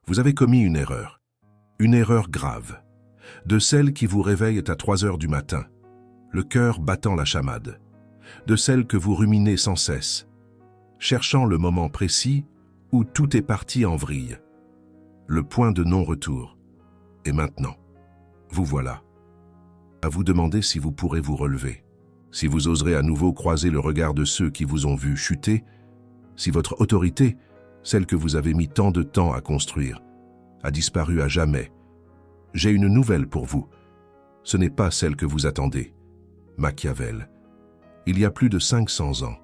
Vous avez commis une erreur grave, de celles qui vous réveillent à 3 heures du matin, le cœur battant la chamade, de celles que vous ruminez sans cesse, cherchant le moment précis où tout est parti en vrille, le point de non-retour. Et maintenant, vous voilà. À vous demander si vous pourrez vous relever, si vous oserez à nouveau croiser le regard de ceux qui vous ont vu chuter, si votre autorité, celle que vous avez mis tant de temps à construire, a disparu à jamais. J'ai une nouvelle pour vous. Ce n'est pas celle que vous attendez. Machiavel, il y a plus de 500 ans,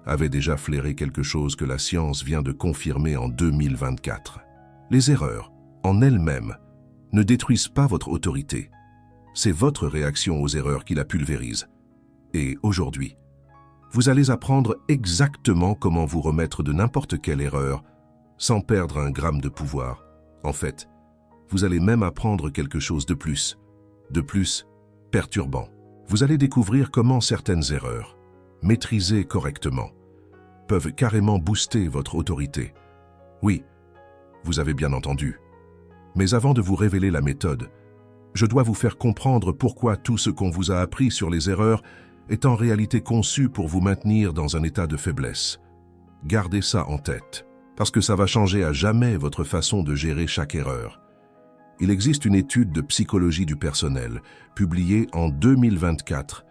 avait déjà flairé quelque chose que la science vient de confirmer en 2024. Les erreurs, en elles-mêmes, ne détruisent pas votre autorité. C'est votre réaction aux erreurs qui la pulvérise. Et aujourd'hui, vous allez apprendre exactement comment vous remettre de n'importe quelle erreur sans perdre un gramme de pouvoir. En fait, vous allez même apprendre quelque chose de plus perturbant. Vous allez découvrir comment certaines erreurs, maîtrisées correctement, peuvent carrément booster votre autorité. Oui, vous avez bien entendu. Mais avant de vous révéler la méthode, je dois vous faire comprendre pourquoi tout ce qu'on vous a appris sur les erreurs est en réalité conçu pour vous maintenir dans un état de faiblesse. Gardez ça en tête, parce que ça va changer à jamais votre façon de gérer chaque erreur. Il existe une étude de psychologie du personnel, publiée en 2024,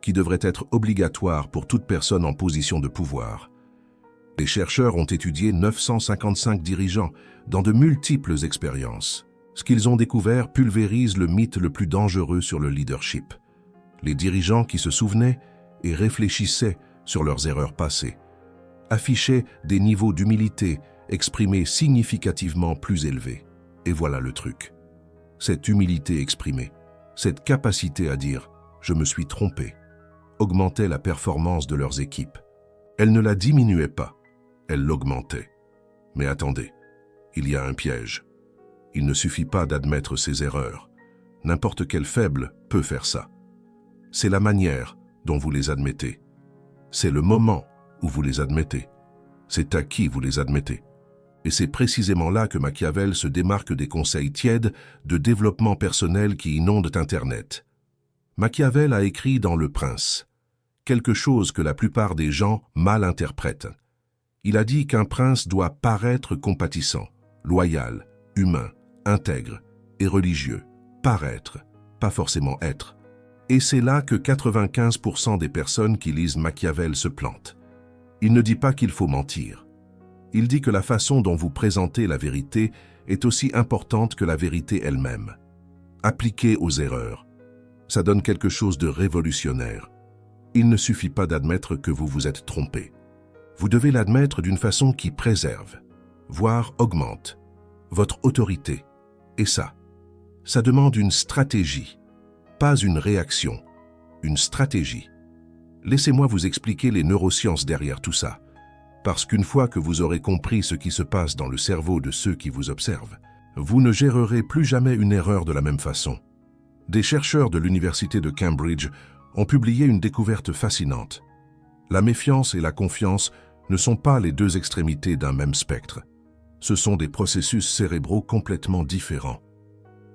qui devrait être obligatoire pour toute personne en position de pouvoir. Les chercheurs ont étudié 955 dirigeants dans de multiples expériences. Ce qu'ils ont découvert pulvérise le mythe le plus dangereux sur le leadership. Les dirigeants qui se souvenaient et réfléchissaient sur leurs erreurs passées affichaient des niveaux d'humilité exprimés significativement plus élevés. Et voilà le truc. Cette humilité exprimée, cette capacité à dire « je me suis trompé », augmentait la performance de leurs équipes. Elle ne la diminuait pas, elle l'augmentait. Mais attendez, il y a un piège. Il ne suffit pas d'admettre ses erreurs. N'importe quel faible peut faire ça. C'est la manière dont vous les admettez. C'est le moment où vous les admettez. C'est à qui vous les admettez. Et c'est précisément là que Machiavel se démarque des conseils tièdes de développement personnel qui inondent Internet. Machiavel a écrit dans Le Prince quelque chose que la plupart des gens mal interprètent. Il a dit qu'un prince doit paraître compatissant, loyal, humain, intègre et religieux. Paraître, pas forcément être. Et c'est là que 95% des personnes qui lisent Machiavel se plantent. Il ne dit pas qu'il faut mentir. Il dit que la façon dont vous présentez la vérité est aussi importante que la vérité elle-même. Appliquée aux erreurs, ça donne quelque chose de révolutionnaire. Il ne suffit pas d'admettre que vous vous êtes trompé. Vous devez l'admettre d'une façon qui préserve, voire augmente, votre autorité. Et ça demande une stratégie, pas une réaction, une stratégie. Laissez-moi vous expliquer les neurosciences derrière tout ça. Parce qu'une fois que vous aurez compris ce qui se passe dans le cerveau de ceux qui vous observent, vous ne gérerez plus jamais une erreur de la même façon. Des chercheurs de l'université de Cambridge ont publié une découverte fascinante. La méfiance et la confiance ne sont pas les deux extrémités d'un même spectre. Ce sont des processus cérébraux complètement différents.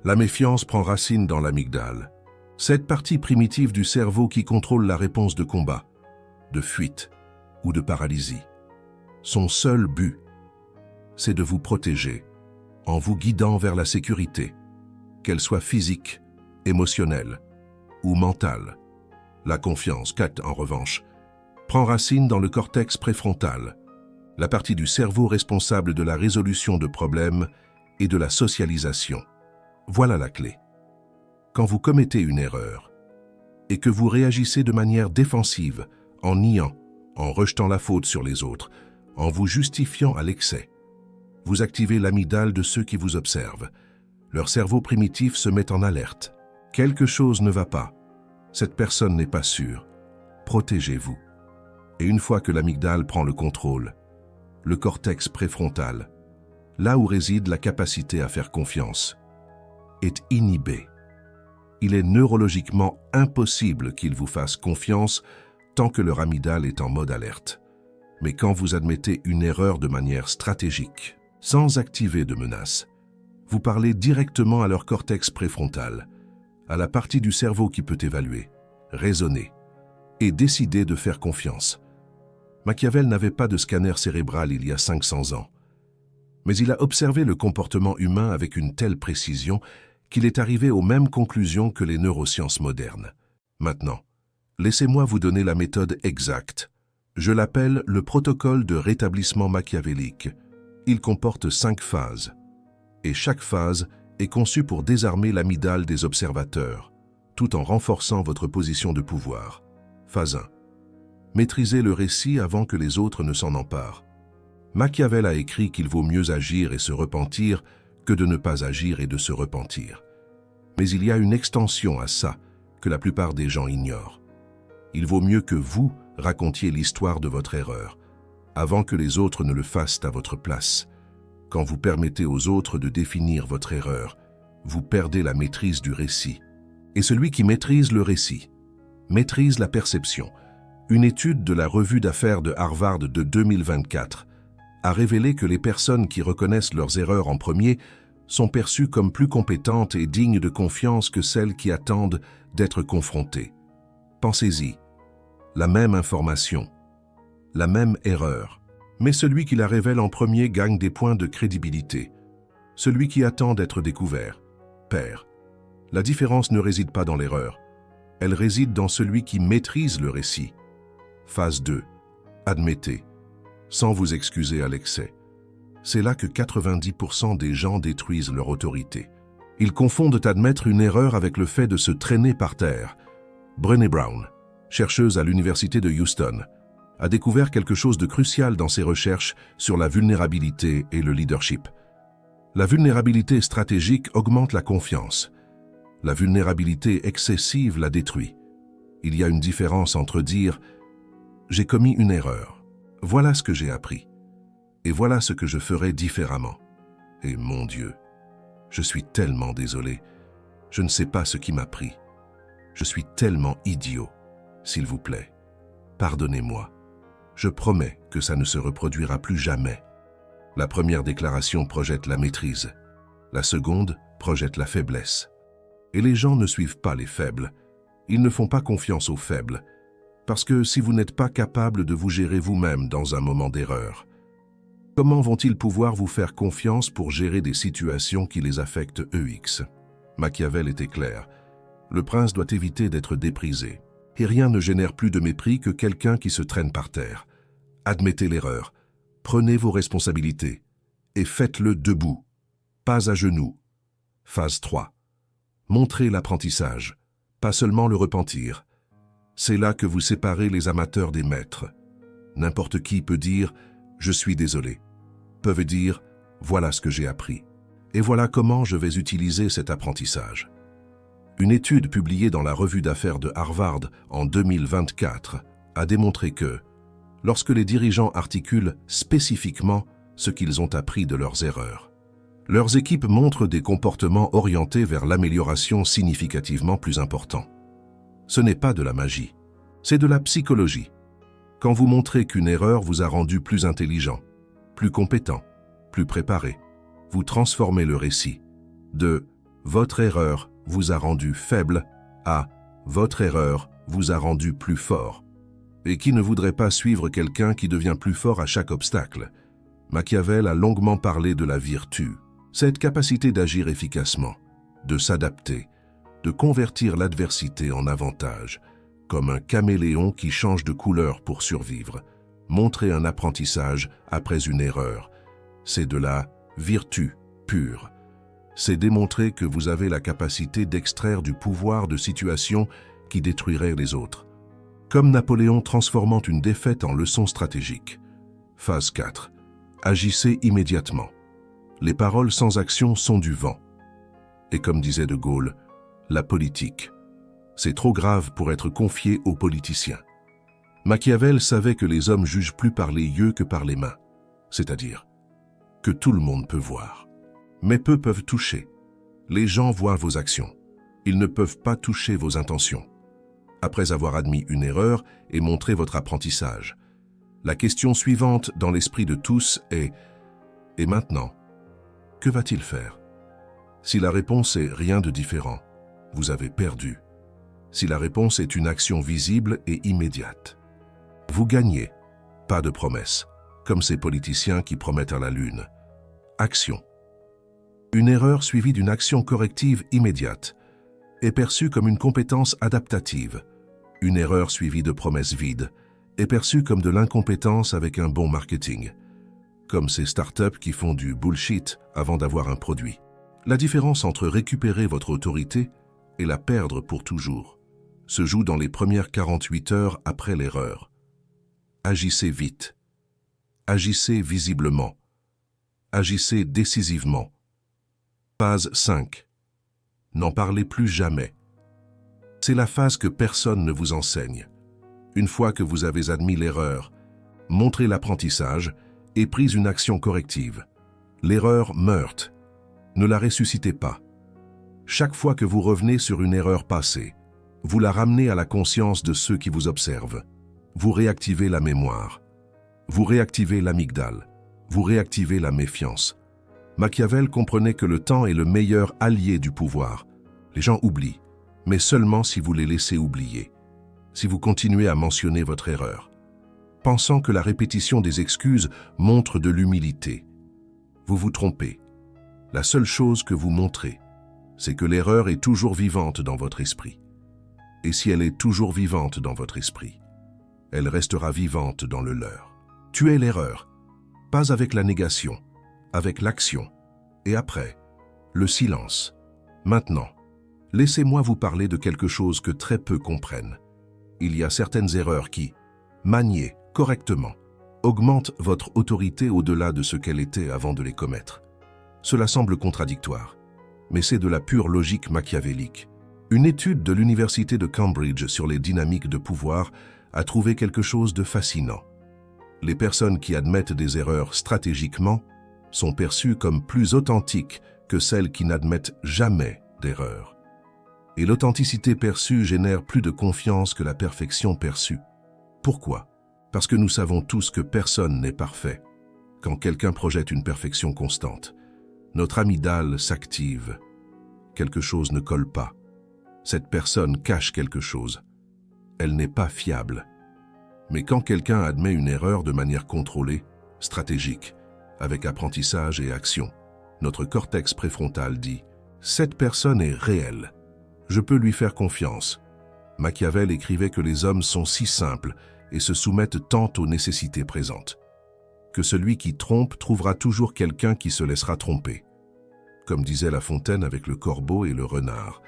La méfiance prend racine dans l'amygdale, cette partie primitive du cerveau qui contrôle la réponse de combat, de fuite ou de paralysie. Son seul but, c'est de vous protéger, en vous guidant vers la sécurité, qu'elle soit physique, émotionnelle ou mentale. La confiance, en revanche, prend racine dans le cortex préfrontal, la partie du cerveau responsable de la résolution de problèmes et de la socialisation. Voilà la clé. Quand vous commettez une erreur et que vous réagissez de manière défensive, en niant, en rejetant la faute sur les autres, en vous justifiant à l'excès, vous activez l'amygdale de ceux qui vous observent. Leur cerveau primitif se met en alerte. Quelque chose ne va pas. Cette personne n'est pas sûre. Protégez-vous. Et une fois que l'amygdale prend le contrôle, le cortex préfrontal, là où réside la capacité à faire confiance, est inhibé. Il est neurologiquement impossible qu'il vous fasse confiance tant que leur amygdale est en mode alerte. Mais quand vous admettez une erreur de manière stratégique, sans activer de menace, Vous parlez directement à leur cortex préfrontal, à la partie du cerveau qui peut évaluer, raisonner et décider de faire confiance. Machiavel n'avait pas de scanner cérébral il y a 500 ans. Mais il a observé le comportement humain avec une telle précision qu'il est arrivé aux mêmes conclusions que les neurosciences modernes. Maintenant, laissez-moi vous donner la méthode exacte. Je l'appelle le protocole de rétablissement machiavélique. Il comporte 5 phases. Et chaque phase est conçue pour désarmer l'amygdale des observateurs, tout en renforçant votre position de pouvoir. Phase 1. Maîtrisez le récit avant que les autres ne s'en emparent. Machiavel a écrit qu'il vaut mieux agir et se repentir que de ne pas agir et de se repentir. Mais il y a une extension à ça que la plupart des gens ignorent. Il vaut mieux que vous racontiez l'histoire de votre erreur, avant que les autres ne le fassent à votre place. Quand vous permettez aux autres de définir votre erreur, vous perdez la maîtrise du récit. Et celui qui maîtrise le récit, maîtrise la perception. Une étude de la revue d'affaires de Harvard de 2024 a révélé que les personnes qui reconnaissent leurs erreurs en premier sont perçues comme plus compétentes et dignes de confiance que celles qui attendent d'être confrontées. Pensez-y, la même information, la même erreur, mais celui qui la révèle en premier gagne des points de crédibilité. Celui qui attend d'être découvert perd. La différence ne réside pas dans l'erreur, elle réside dans celui qui maîtrise le récit. Phase 2. Admettez, sans vous excuser à l'excès. C'est là que 90% des gens détruisent leur autorité. Ils confondent admettre une erreur avec le fait de se traîner par terre. Brené Brown, chercheuse à l'université de Houston, a découvert quelque chose de crucial dans ses recherches sur la vulnérabilité et le leadership. La vulnérabilité stratégique augmente la confiance. La vulnérabilité excessive la détruit. Il y a une différence entre dire « j'ai commis une erreur, voilà ce que j'ai appris, et voilà ce que je ferai différemment. Et mon Dieu, je suis tellement désolé, je ne sais pas ce qui m'a pris. Je suis tellement idiot, s'il vous plaît, pardonnez-moi. Je promets que ça ne se reproduira plus jamais. » La première déclaration projette la maîtrise. La seconde projette la faiblesse. Et les gens ne suivent pas les faibles. Ils ne font pas confiance aux faibles. Parce que si vous n'êtes pas capable de vous gérer vous-même dans un moment d'erreur, comment vont-ils pouvoir vous faire confiance pour gérer des situations qui les affectent EX? Machiavel était clair. Le prince doit éviter d'être déprisé. Et rien ne génère plus de mépris que quelqu'un qui se traîne par terre. Admettez l'erreur. Prenez vos responsabilités et faites-le debout, pas à genoux. Phase 3. Montrez l'apprentissage, pas seulement le repentir. C'est là que vous séparez les amateurs des maîtres. N'importe qui peut dire « je suis désolé », peuvent dire « voilà ce que j'ai appris » et voilà comment je vais utiliser cet apprentissage. Une étude publiée dans la revue d'affaires de Harvard en 2024 a démontré que lorsque les dirigeants articulent spécifiquement ce qu'ils ont appris de leurs erreurs, leurs équipes montrent des comportements orientés vers l'amélioration significativement plus importants. Ce n'est pas de la magie, c'est de la psychologie. Quand vous montrez qu'une erreur vous a rendu plus intelligent, plus compétent, plus préparé, vous transformez le récit de « votre erreur vous a rendu faible » à « votre erreur vous a rendu plus fort ». Et qui ne voudrait pas suivre quelqu'un qui devient plus fort à chaque obstacle? Machiavel a longuement parlé de la vertu, cette capacité d'agir efficacement, de s'adapter, de convertir l'adversité en avantage, comme un caméléon qui change de couleur pour survivre. Montrer un apprentissage après une erreur, c'est de la vertu pure. C'est démontrer que vous avez la capacité d'extraire du pouvoir de situations qui détruiraient les autres. Comme Napoléon transformant une défaite en leçon stratégique. Phase 4. Agissez immédiatement. Les paroles sans action sont du vent. Et comme disait De Gaulle, la politique, c'est trop grave pour être confié aux politiciens. Machiavel savait que les hommes jugent plus par les yeux que par les mains, c'est-à-dire que tout le monde peut voir. Mais peu peuvent toucher. Les gens voient vos actions. Ils ne peuvent pas toucher vos intentions. Après avoir admis une erreur et montré votre apprentissage, la question suivante dans l'esprit de tous est « Et maintenant, que va-t-il faire » Si la réponse est rien de différent, vous avez perdu. Si la réponse est une action visible et immédiate, vous gagnez. Pas de promesses, comme ces politiciens qui promettent à la lune. Action. Une erreur suivie d'une action corrective immédiate est perçue comme une compétence adaptative. Une erreur suivie de promesses vides est perçue comme de l'incompétence avec un bon marketing, comme ces startups qui font du bullshit avant d'avoir un produit. La différence entre récupérer votre autorité et la perdre pour toujours se joue dans les premières 48 heures après l'erreur. Agissez vite. Agissez visiblement. Agissez décisivement. Phase 5. N'en parlez plus jamais. C'est la phase que personne ne vous enseigne. Une fois que vous avez admis l'erreur, montré l'apprentissage et pris une action corrective, l'erreur meurt. Ne la ressuscitez pas. Chaque fois que vous revenez sur une erreur passée, vous la ramenez à la conscience de ceux qui vous observent. Vous réactivez la mémoire. Vous réactivez l'amygdale. Vous réactivez la méfiance. Machiavel comprenait que le temps est le meilleur allié du pouvoir. Les gens oublient, mais seulement si vous les laissez oublier. Si vous continuez à mentionner votre erreur, pensant que la répétition des excuses montre de l'humilité, vous vous trompez. La seule chose que vous montrez, c'est que l'erreur est toujours vivante dans votre esprit. Et si elle est toujours vivante dans votre esprit, elle restera vivante dans le leur. Tuez l'erreur, pas avec la négation, avec l'action. Et après, le silence. Maintenant, laissez-moi vous parler de quelque chose que très peu comprennent. Il y a certaines erreurs qui, maniées correctement, augmentent votre autorité au-delà de ce qu'elle était avant de les commettre. Cela semble contradictoire, mais c'est de la pure logique machiavélique. Une étude de l'université de Cambridge sur les dynamiques de pouvoir a trouvé quelque chose de fascinant. Les personnes qui admettent des erreurs stratégiquement sont perçues comme plus authentiques que celles qui n'admettent jamais d'erreur. Et l'authenticité perçue génère plus de confiance que la perfection perçue. Pourquoi? Parce que nous savons tous que personne n'est parfait. Quand quelqu'un projette une perfection constante, notre amygdale s'active. Quelque chose ne colle pas. Cette personne cache quelque chose. Elle n'est pas fiable. Mais quand quelqu'un admet une erreur de manière contrôlée, stratégique, avec apprentissage et action, notre cortex préfrontal dit « Cette personne est réelle. Je peux lui faire confiance. » Machiavel écrivait que les hommes sont si simples et se soumettent tant aux nécessités présentes, que celui qui trompe trouvera toujours quelqu'un qui se laissera tromper. Comme disait La Fontaine avec le corbeau et le renard.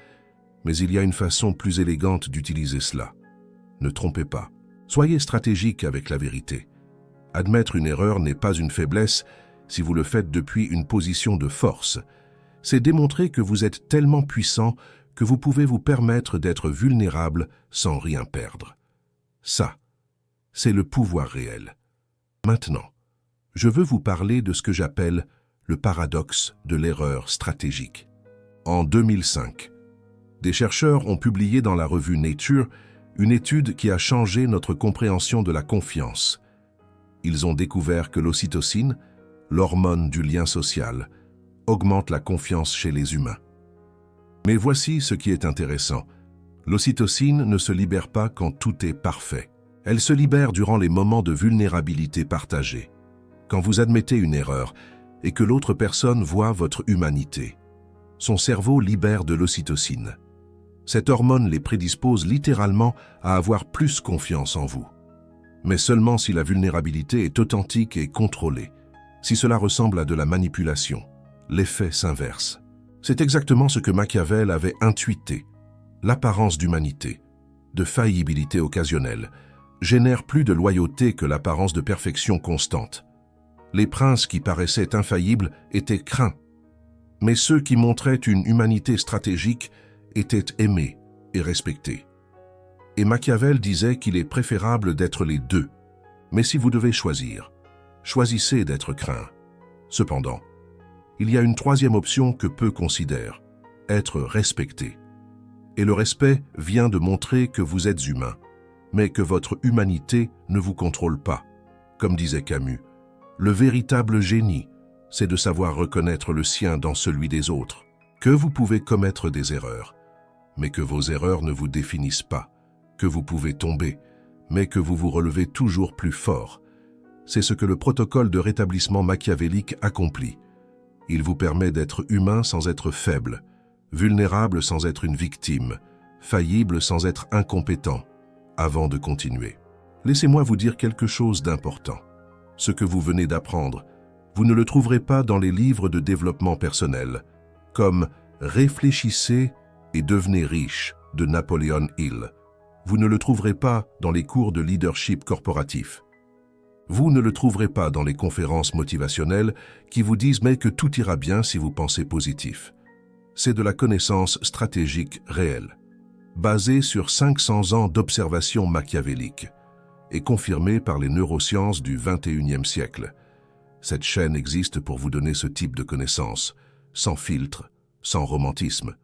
Mais il y a une façon plus élégante d'utiliser cela. Ne trompez pas. Soyez stratégique avec la vérité. Admettre une erreur n'est pas une faiblesse si vous le faites depuis une position de force. C'est démontrer que vous êtes tellement puissant que vous pouvez vous permettre d'être vulnérable sans rien perdre. Ça, c'est le pouvoir réel. Maintenant, je veux vous parler de ce que j'appelle le paradoxe de l'erreur stratégique. En 2005, des chercheurs ont publié dans la revue Nature une étude qui a changé notre compréhension de la confiance. Ils ont découvert que l'ocytocine, l'hormone du lien social, augmente la confiance chez les humains. Mais voici ce qui est intéressant. L'ocytocine ne se libère pas quand tout est parfait. Elle se libère durant les moments de vulnérabilité partagée. Quand vous admettez une erreur et que l'autre personne voit votre humanité, son cerveau libère de l'ocytocine. Cette hormone les prédispose littéralement à avoir plus confiance en vous. Mais seulement si la vulnérabilité est authentique et contrôlée. Si cela ressemble à de la manipulation, l'effet s'inverse. C'est exactement ce que Machiavel avait intuité. L'apparence d'humanité, de faillibilité occasionnelle, génère plus de loyauté que l'apparence de perfection constante. Les princes qui paraissaient infaillibles étaient craints, mais ceux qui montraient une humanité stratégique étaient aimés et respectés. Et Machiavel disait qu'il est préférable d'être les deux. Mais si vous devez choisir, choisissez d'être craint. Cependant, il y a une troisième option que peu considèrent, être respecté. Et le respect vient de montrer que vous êtes humain, mais que votre humanité ne vous contrôle pas. Comme disait Camus, le véritable génie, c'est de savoir reconnaître le sien dans celui des autres. que vous pouvez commettre des erreurs, mais que vos erreurs ne vous définissent pas, que vous pouvez tomber, mais que vous vous relevez toujours plus fort. C'est ce que le protocole de rétablissement machiavélique accomplit. Il vous permet d'être humain sans être faible, vulnérable sans être une victime, faillible sans être incompétent, avant de continuer. Laissez-moi vous dire quelque chose d'important. Ce que vous venez d'apprendre, vous ne le trouverez pas dans les livres de développement personnel, comme « Réfléchissez et devenez riche » de Napoleon Hill. Vous ne le trouverez pas dans les cours de leadership corporatif. Vous ne le trouverez pas dans les conférences motivationnelles qui vous disent mais que tout ira bien si vous pensez positif. C'est de la connaissance stratégique réelle, basée sur 500 ans d'observation machiavélique et confirmée par les neurosciences du XXIe siècle. Cette chaîne existe pour vous donner ce type de connaissances, sans filtre, sans romantisme,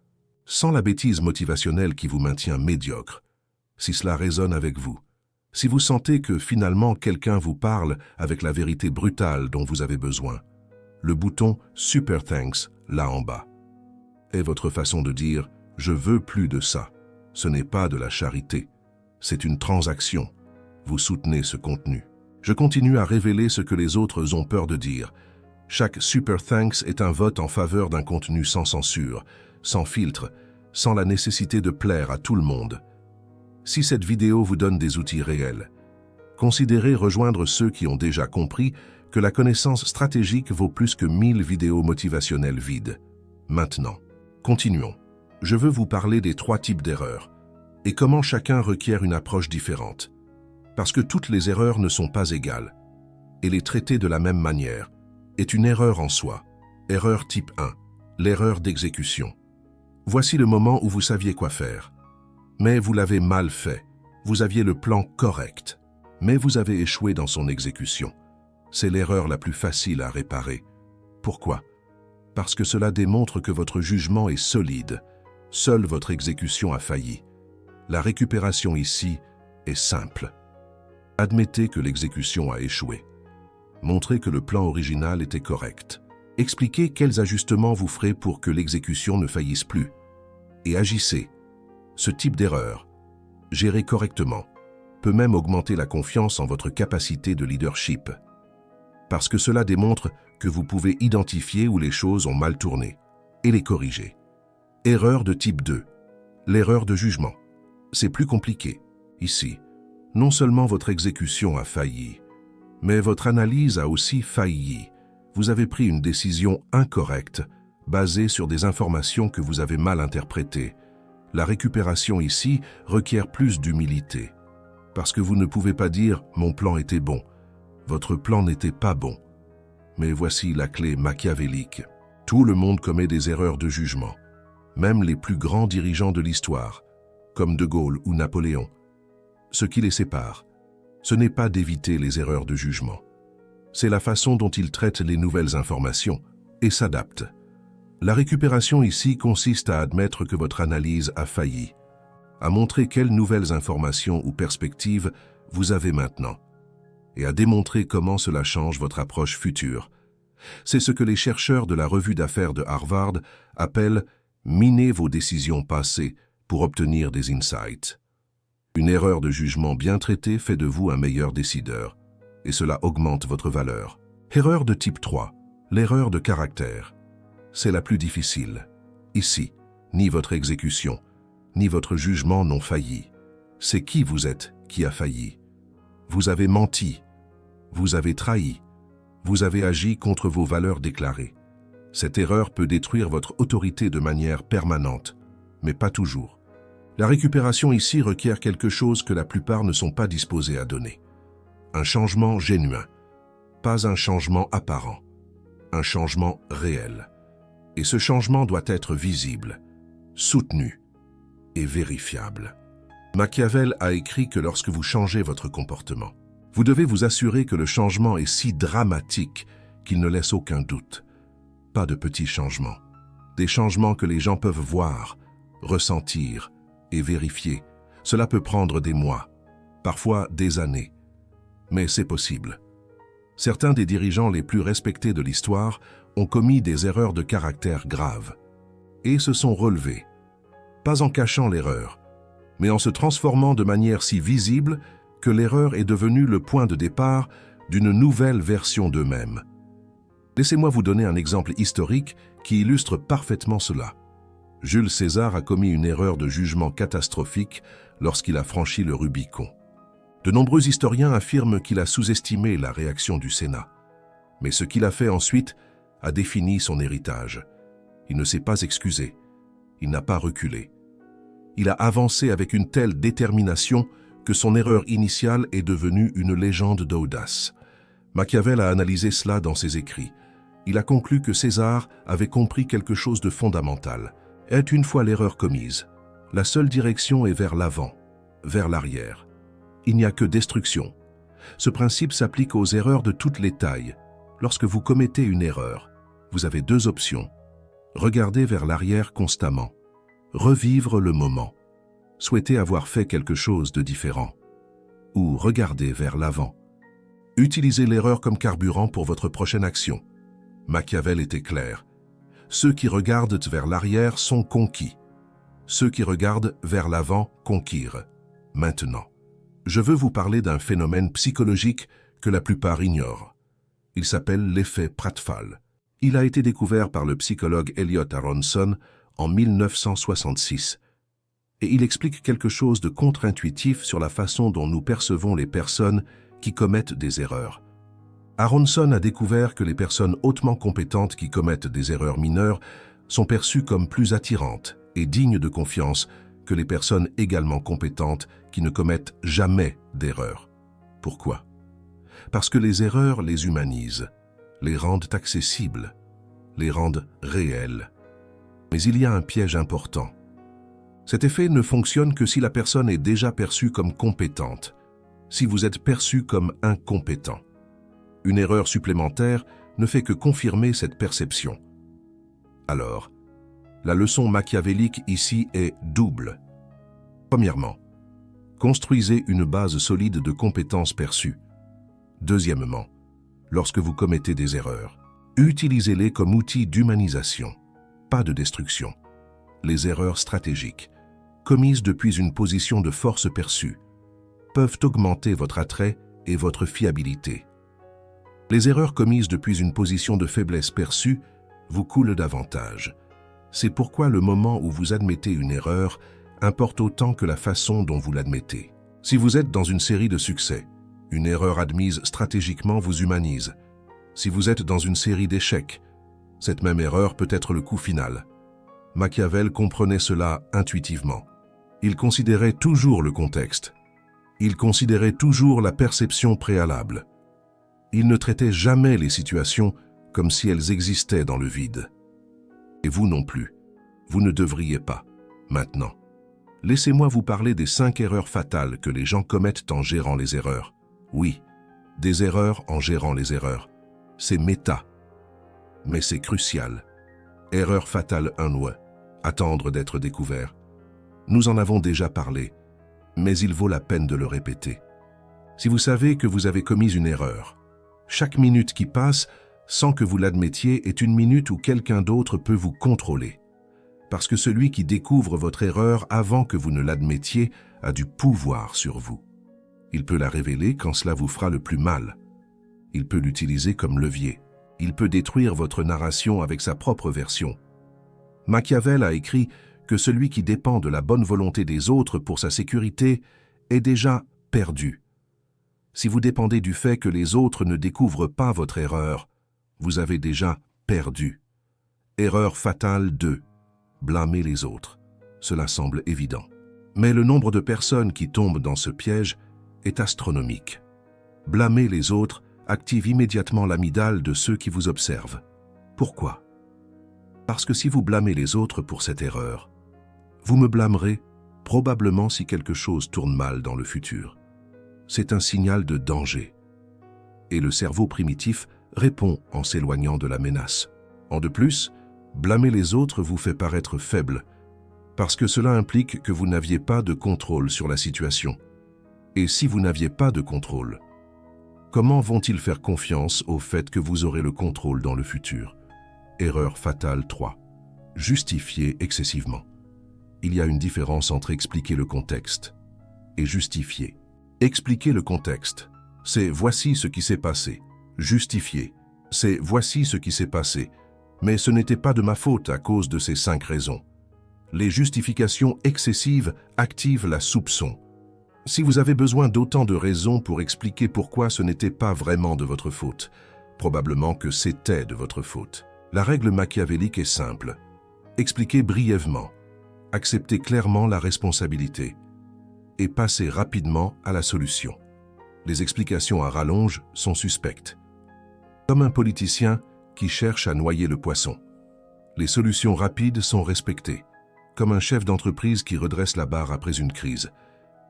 sans la bêtise motivationnelle qui vous maintient médiocre. Si cela résonne avec vous, si vous sentez que finalement quelqu'un vous parle avec la vérité brutale dont vous avez besoin, le bouton « Super Thanks » là en bas est votre façon de dire « Je veux plus de ça ». Ce n'est pas de la charité, c'est une transaction. Vous soutenez ce contenu. Je continue à révéler ce que les autres ont peur de dire. Chaque Super Thanks est un vote en faveur d'un contenu sans censure, sans filtre, sans la nécessité de plaire à tout le monde. Si cette vidéo vous donne des outils réels, considérez rejoindre ceux qui ont déjà compris que la connaissance stratégique vaut plus que 1000 vidéos motivationnelles vides. Maintenant, continuons. Je veux vous parler des 3 types d'erreurs et comment chacun requiert une approche différente. Parce que toutes les erreurs ne sont pas égales et les traiter de la même manière est une erreur en soi. Erreur type 1, l'erreur d'exécution. Voici le moment où vous saviez quoi faire. Mais vous l'avez mal fait. Vous aviez le plan correct, mais vous avez échoué dans son exécution. C'est l'erreur la plus facile à réparer. Pourquoi? Parce que cela démontre que votre jugement est solide. Seule votre exécution a failli. La récupération ici est simple. Admettez que l'exécution a échoué. Montrez que le plan original était correct. Expliquez quels ajustements vous ferez pour que l'exécution ne faillisse plus. Et agissez. Ce type d'erreur, géré correctement, peut même augmenter la confiance en votre capacité de leadership. Parce que cela démontre que vous pouvez identifier où les choses ont mal tourné et les corriger. Erreur de type 2, l'erreur de jugement. C'est plus compliqué. Ici, non seulement votre exécution a failli, mais votre analyse a aussi failli. Vous avez pris une décision incorrecte, basée sur des informations que vous avez mal interprétées. La récupération ici requiert plus d'humilité. Parce que vous ne pouvez pas dire « mon plan était bon ». Votre plan n'était pas bon. Mais voici la clé machiavélique. Tout le monde commet des erreurs de jugement. Même les plus grands dirigeants de l'histoire, comme De Gaulle ou Napoléon. Ce qui les sépare, ce n'est pas d'éviter les erreurs de jugement. C'est la façon dont ils traitent les nouvelles informations et s'adaptent. La récupération ici consiste à admettre que votre analyse a failli, à montrer quelles nouvelles informations ou perspectives vous avez maintenant, et à démontrer comment cela change votre approche future. C'est ce que les chercheurs de la revue d'affaires de Harvard appellent « miner vos décisions passées pour obtenir des insights ». Une erreur de jugement bien traitée fait de vous un meilleur décideur, et cela augmente votre valeur. Erreur de type 3, l'erreur de caractère. C'est la plus difficile. Ici, ni votre exécution, ni votre jugement n'ont failli. C'est qui vous êtes qui a failli. Vous avez menti, vous avez trahi, vous avez agi contre vos valeurs déclarées. Cette erreur peut détruire votre autorité de manière permanente, mais pas toujours. La récupération ici requiert quelque chose que la plupart ne sont pas disposés à donner. Un changement genuin, pas un changement apparent, un changement réel. Et ce changement doit être visible, soutenu et vérifiable. Machiavel a écrit que lorsque vous changez votre comportement, vous devez vous assurer que le changement est si dramatique qu'il ne laisse aucun doute. Pas de petits changements. Des changements que les gens peuvent voir, ressentir et vérifier. Cela peut prendre des mois, parfois des années. Mais c'est possible. Certains des dirigeants les plus respectés de l'histoire ont commis des erreurs de caractère graves. et se sont relevés, pas en cachant l'erreur, mais en se transformant de manière si visible que l'erreur est devenue le point de départ d'une nouvelle version d'eux-mêmes. Laissez-moi vous donner un exemple historique qui illustre parfaitement cela. Jules César a commis une erreur de jugement catastrophique lorsqu'il a franchi le Rubicon. De nombreux historiens affirment qu'il a sous-estimé la réaction du Sénat. Mais ce qu'il a fait ensuite a défini son héritage. Il ne s'est pas excusé. Il n'a pas reculé. Il a avancé avec une telle détermination que son erreur initiale est devenue une légende d'audace. Machiavel a analysé cela dans ses écrits. Il a conclu que César avait compris quelque chose de fondamental. Est une fois l'erreur commise, la seule direction est vers l'avant, vers l'arrière. Il n'y a que destruction. Ce principe s'applique aux erreurs de toutes les tailles. Lorsque vous commettez une erreur, vous avez deux options. Regarder vers l'arrière constamment, revivre le moment, souhaiter avoir fait quelque chose de différent, ou regarder vers l'avant. Utilisez l'erreur comme carburant pour votre prochaine action. Machiavel était clair. Ceux qui regardent vers l'arrière sont conquis. Ceux qui regardent vers l'avant conquirent. Maintenant, je veux vous parler d'un phénomène psychologique que la plupart ignorent. Il s'appelle l'effet Pratfall. Il a été découvert par le psychologue Elliot Aronson en 1966. Et il explique quelque chose de contre-intuitif sur la façon dont nous percevons les personnes qui commettent des erreurs. Aronson a découvert que les personnes hautement compétentes qui commettent des erreurs mineures sont perçues comme plus attirantes et dignes de confiance que les personnes également compétentes qui ne commettent jamais d'erreurs. Pourquoi? Parce que les erreurs les humanisent, les rendent accessibles, les rendent réelles. Mais il y a un piège important. Cet effet ne fonctionne que si la personne est déjà perçue comme compétente, si vous êtes perçu comme incompétent. Une erreur supplémentaire ne fait que confirmer cette perception. Alors, la leçon machiavélique ici est double. Premièrement, construisez une base solide de compétences perçues. Deuxièmement, lorsque vous commettez des erreurs, utilisez-les comme outil d'humanisation, pas de destruction. Les erreurs stratégiques, commises depuis une position de force perçue, peuvent augmenter votre attrait et votre fiabilité. Les erreurs commises depuis une position de faiblesse perçue vous coulent davantage. C'est pourquoi le moment où vous admettez une erreur importe autant que la façon dont vous l'admettez. Si vous êtes dans une série de succès, une erreur admise stratégiquement vous humanise. Si vous êtes dans une série d'échecs, cette même erreur peut être le coup final. Machiavel comprenait cela intuitivement. Il considérait toujours le contexte. Il considérait toujours la perception préalable. Il ne traitait jamais les situations comme si elles existaient dans le vide. Et vous non plus. Vous ne devriez pas. Maintenant, laissez-moi vous parler des 5 erreurs fatales que les gens commettent en gérant les erreurs. Oui, des erreurs en gérant les erreurs. C'est méta. Mais c'est crucial. Erreur fatale 1. Attendre d'être découvert. Nous en avons déjà parlé, mais il vaut la peine de le répéter. Si vous savez que vous avez commis une erreur, chaque minute qui passe sans que vous l'admettiez est une minute où quelqu'un d'autre peut vous contrôler. Parce que celui qui découvre votre erreur avant que vous ne l'admettiez a du pouvoir sur vous. Il peut la révéler quand cela vous fera le plus mal. Il peut l'utiliser comme levier. Il peut détruire votre narration avec sa propre version. Machiavel a écrit que celui qui dépend de la bonne volonté des autres pour sa sécurité est déjà perdu. Si vous dépendez du fait que les autres ne découvrent pas votre erreur, vous avez déjà perdu. Erreur fatale 2. Blâmer les autres. Cela semble évident. Mais le nombre de personnes qui tombent dans ce piège est astronomique. Blâmer les autres active immédiatement l'amygdale de ceux qui vous observent. Pourquoi? Parce que si vous blâmez les autres pour cette erreur, vous me blâmerez probablement si quelque chose tourne mal dans le futur. C'est un signal de danger. Et le cerveau primitif répond en s'éloignant de la menace. En de plus, blâmer les autres vous fait paraître faible, parce que cela implique que vous n'aviez pas de contrôle sur la situation. Et si vous n'aviez pas de contrôle, comment vont-ils faire confiance au fait que vous aurez le contrôle dans le futur? Erreur fatale 3. Justifier excessivement. Il y a une différence entre expliquer le contexte et justifier. Expliquer le contexte, c'est voici ce qui s'est passé. Justifier, c'est voici ce qui s'est passé, mais ce n'était pas de ma faute à cause de ces 5 raisons. Les justifications excessives activent la soupçon. Si vous avez besoin d'autant de raisons pour expliquer pourquoi ce n'était pas vraiment de votre faute, probablement que c'était de votre faute. La règle machiavélique est simple. Expliquez brièvement, acceptez clairement la responsabilité et passez rapidement à la solution. Les explications à rallonge sont suspectes. Comme un politicien qui cherche à noyer le poisson. Les solutions rapides sont respectées, comme un chef d'entreprise qui redresse la barre après une crise.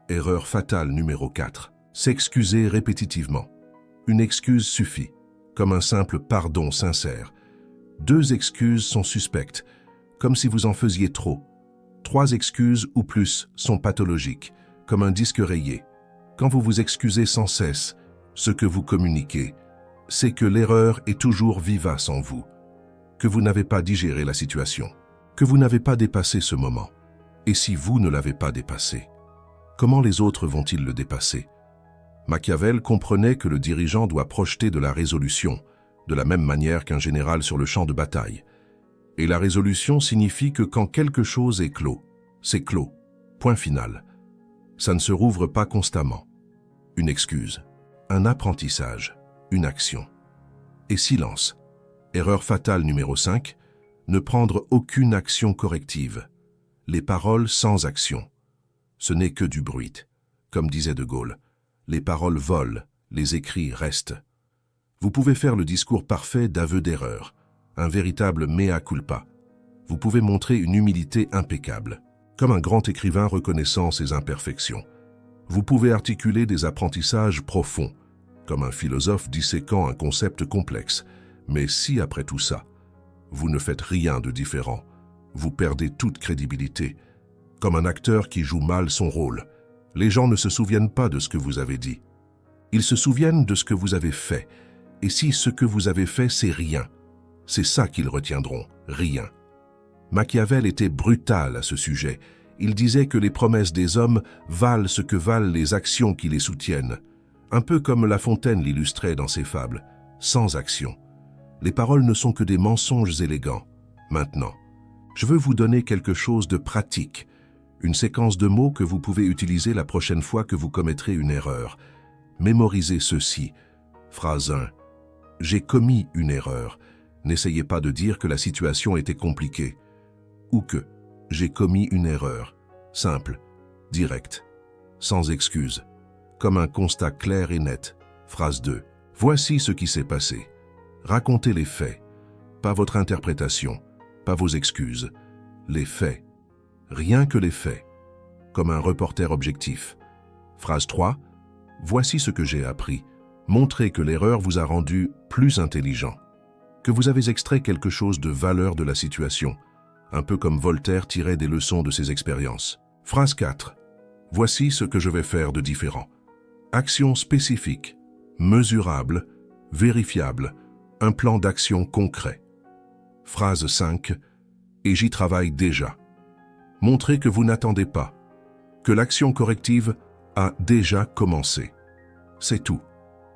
Erreur fatale numéro 4. S'excuser répétitivement. Une excuse suffit, comme un simple pardon sincère. 2 excuses sont suspectes, comme si vous en faisiez trop. 3 excuses ou plus sont pathologiques, comme un disque rayé. Quand vous vous excusez sans cesse, ce que vous communiquez, c'est que l'erreur est toujours vivace en vous, que vous n'avez pas digéré la situation, que vous n'avez pas dépassé ce moment. Et si vous ne l'avez pas dépassé, comment les autres vont-ils le dépasser? Machiavel comprenait que le dirigeant doit projeter de la résolution, de la même manière qu'un général sur le champ de bataille. Et la résolution signifie que quand quelque chose est clos, c'est clos. Point final. Ça ne se rouvre pas constamment. Une excuse, un apprentissage, une action. Et silence. Erreur fatale numéro 5, ne prendre aucune action corrective. Les paroles sans action. Ce n'est que du bruit. Comme disait De Gaulle, les paroles volent, les écrits restent. Vous pouvez faire le discours parfait d'aveu d'erreur, un véritable mea culpa. Vous pouvez montrer une humilité impeccable, comme un grand écrivain reconnaissant ses imperfections. Vous pouvez articuler des apprentissages profonds, comme un philosophe disséquant un concept complexe. Mais si, après tout ça, vous ne faites rien de différent, vous perdez toute crédibilité. Comme un acteur qui joue mal son rôle, les gens ne se souviennent pas de ce que vous avez dit. Ils se souviennent de ce que vous avez fait. Et si ce que vous avez fait, c'est rien, c'est ça qu'ils retiendront, rien. Machiavel était brutal à ce sujet. Il disait que les promesses des hommes valent ce que valent les actions qui les soutiennent. Un peu comme La Fontaine l'illustrait dans ses fables, sans action. Les paroles ne sont que des mensonges élégants. Maintenant, je veux vous donner quelque chose de pratique, une séquence de mots que vous pouvez utiliser la prochaine fois que vous commettrez une erreur. Mémorisez ceci. Phrase 1. J'ai commis une erreur. N'essayez pas de dire que la situation était compliquée. Ou que j'ai commis une erreur. Simple, direct, sans excuse. Comme un constat clair et net. Phrase 2. Voici ce qui s'est passé. Racontez les faits. Pas votre interprétation, pas vos excuses. Les faits. Rien que les faits. Comme un reporter objectif. Phrase 3. Voici ce que j'ai appris. Montrez que l'erreur vous a rendu plus intelligent. Que vous avez extrait quelque chose de valeur de la situation. Un peu comme Voltaire tirait des leçons de ses expériences. Phrase 4. Voici ce que je vais faire de différent. Action spécifique, mesurable, vérifiable, un plan d'action concret. Phrase 5. Et j'y travaille déjà. Montrez que vous n'attendez pas, que l'action corrective a déjà commencé. C'est tout.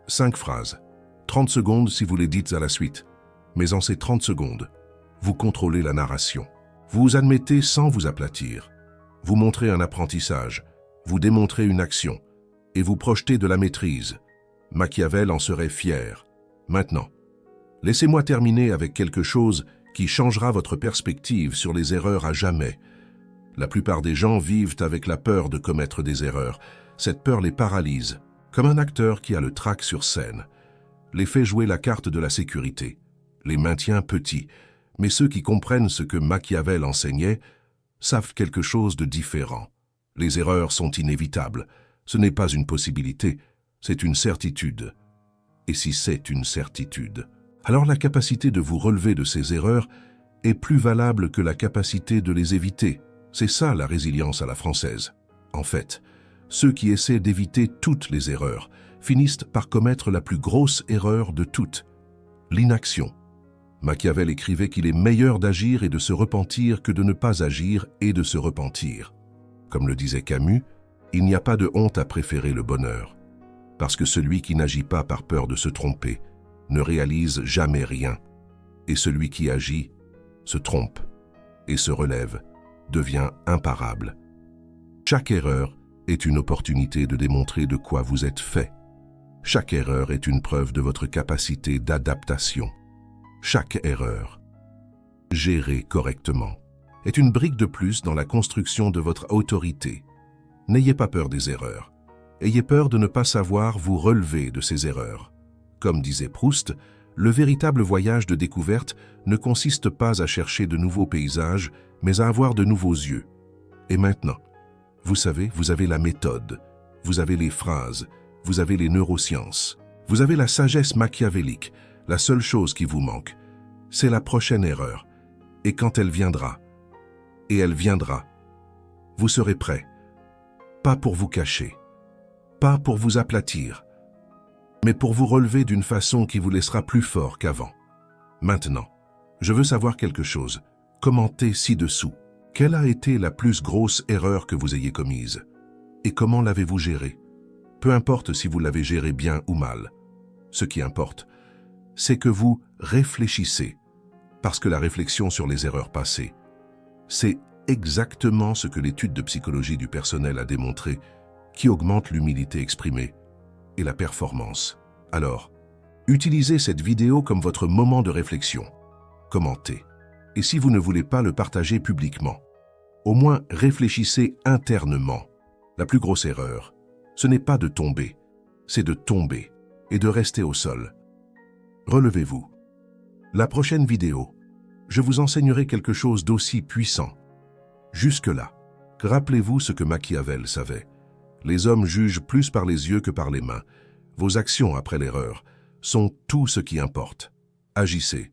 5 phrases. 30 secondes si vous les dites à la suite. Mais en ces 30 secondes, vous contrôlez la narration. Vous admettez sans vous aplatir. Vous montrez un apprentissage, vous démontrez une action, et vous projetez de la maîtrise. Machiavel en serait fier. Maintenant, laissez-moi terminer avec quelque chose qui changera votre perspective sur les erreurs à jamais. La plupart des gens vivent avec la peur de commettre des erreurs. Cette peur les paralyse, comme un acteur qui a le trac sur scène. Les fait jouer la carte de la sécurité, les maintient petits. Mais ceux qui comprennent ce que Machiavel enseignait savent quelque chose de différent. Les erreurs sont inévitables. Ce n'est pas une possibilité, c'est une certitude. Et si c'est une certitude, alors la capacité de vous relever de ces erreurs est plus valable que la capacité de les éviter. C'est ça la résilience à la française. En fait, ceux qui essaient d'éviter toutes les erreurs finissent par commettre la plus grosse erreur de toutes, l'inaction. Machiavel écrivait qu'il est meilleur d'agir et de se repentir que de ne pas agir et de se repentir. Comme le disait Camus, il n'y a pas de honte à préférer le bonheur, parce que celui qui n'agit pas par peur de se tromper ne réalise jamais rien, et celui qui agit se trompe et se relève, devient imparable. Chaque erreur est une opportunité de démontrer de quoi vous êtes fait. Chaque erreur est une preuve de votre capacité d'adaptation. Chaque erreur, gérée correctement, est une brique de plus dans la construction de votre autorité. N'ayez pas peur des erreurs. Ayez peur de ne pas savoir vous relever de ces erreurs. Comme disait Proust, le véritable voyage de découverte ne consiste pas à chercher de nouveaux paysages, mais à avoir de nouveaux yeux. Et maintenant, vous savez, vous avez la méthode, vous avez les phrases, vous avez les neurosciences, vous avez la sagesse machiavélique. La seule chose qui vous manque, c'est la prochaine erreur. Et quand elle viendra, vous serez prêt. Pas pour vous cacher, pas pour vous aplatir, mais pour vous relever d'une façon qui vous laissera plus fort qu'avant. Maintenant, je veux savoir quelque chose. Commentez ci-dessous. Quelle a été la plus grosse erreur que vous ayez commise? Et comment l'avez-vous gérée? Peu importe si vous l'avez gérée bien ou mal. Ce qui importe, c'est que vous réfléchissez, parce que la réflexion sur les erreurs passées, c'est exactement ce que l'étude de psychologie du personnel a démontré, qui augmente l'humilité exprimée et la performance. Alors, utilisez cette vidéo comme votre moment de réflexion. Commentez. Et si vous ne voulez pas le partager publiquement, au moins réfléchissez internement. La plus grosse erreur, ce n'est pas de tomber, c'est de tomber et de rester au sol. Relevez-vous. La prochaine vidéo, je vous enseignerai quelque chose d'aussi puissant. Jusque-là, rappelez-vous ce que Machiavel savait. Les hommes jugent plus par les yeux que par les mains. Vos actions après l'erreur sont tout ce qui importe. Agissez,